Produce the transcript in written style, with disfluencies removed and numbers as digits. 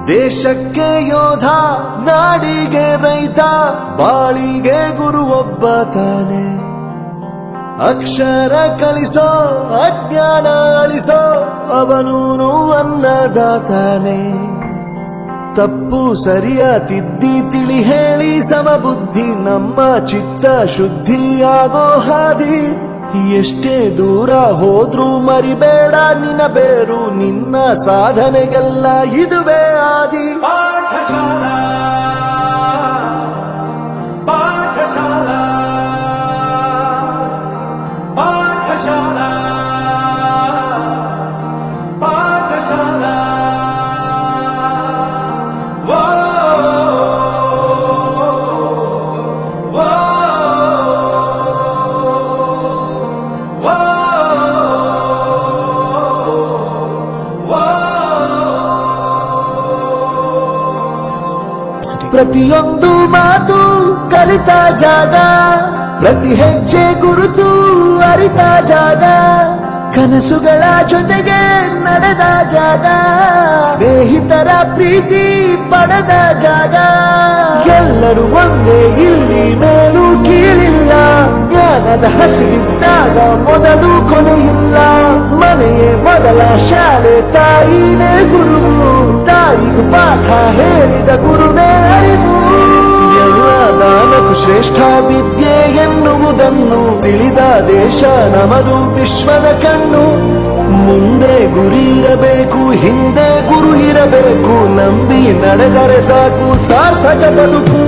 ದೇಶಕ್ಕೆ ಯೋಧ, ನಾಡಿಗೆ ರೈತ, ಬಾಳಿಗೆ ಗುರು ಒಬ್ಬ ತಾನೆ. ಅಕ್ಷರ ಕಲಿಸೋ, ಅಜ್ಞಾನ ಅಳಿಸೋ, ಅವನೂನು ಅನ್ನದಾತಾನೆ. ತಪ್ಪು ಸರಿಯ ತಿದ್ದಿ ತಿಳಿ ಹೇಳಿ ಸಮಬುದ್ಧಿ ನಮ್ಮ ಚಿತ್ತ ಶುದ್ಧಿಯಾಗೋ ಹಾದಿ. ಎಷ್ಟೇ ದೂರ ಹೋದ್ರೂ ಮರಿಬೇಡ ನಿನ್ನ ಬೇರು, ನಿನ್ನ ಸಾಧನೆಗೆಲ್ಲ ಇದುವೇ ಆದಿ. ಪಾಠಶಾಲಾ ಪಾಠಶಾಲಾ ಪಾಠಶಾಲಾ ಪಾಠಶಾಲಾ. ಪ್ರತಿಯೊಂದು ಮಾತು ಕಲಿತ ಜಾಗ, ಪ್ರತಿ ಹೆಜ್ಜೆ ಗುರುತು ಅರಿತ ಜಾಗ, ಕನಸುಗಳ ಜೊತೆಗೆ ನಡೆದ ಜಾಗ, ಸ್ನೇಹಿತರ ಪ್ರೀತಿ ಪಡೆದ ಜಾಗ. ಎಲ್ಲರೂ ಒಂದೇ, ಇಲ್ಲಿ ಮೇಲೂ ಕೀಳಿಲ್ಲ, ಜ್ಞಾನದ ಹಸಿವಿದ್ದಾಗ ಮೊದಲು ಕೊನೆಯಿಲ್ಲ. ಮನೆಯೇ ಮೊದಲ ಶಾಲೆ, ತಾಯಿನೇ ಗುರುವು, ತಾಯಿಗೂ ಪಾಠ ಹೇಳಿದ ಗುರುವೇ ಅರಿವು. ಎಲ್ಲ ದಾನಕ್ಕೂ ಶ್ರೇಷ್ಠ ವಿದ್ಯೆ ಎನ್ನುವುದನ್ನು ತಿಳಿದ ದೇಶ ನಮದು, ವಿಶ್ವದ ಕಣ್ಣು. ಮುಂದೆ ಗುರಿ ಇರಬೇಕು, ಹಿಂದೆ ಗುರು ಇರಬೇಕು, ನಂಬಿ ನಡೆದರೆ ಸಾಕು ಸಾರ್ಥಕ ಬದುಕು.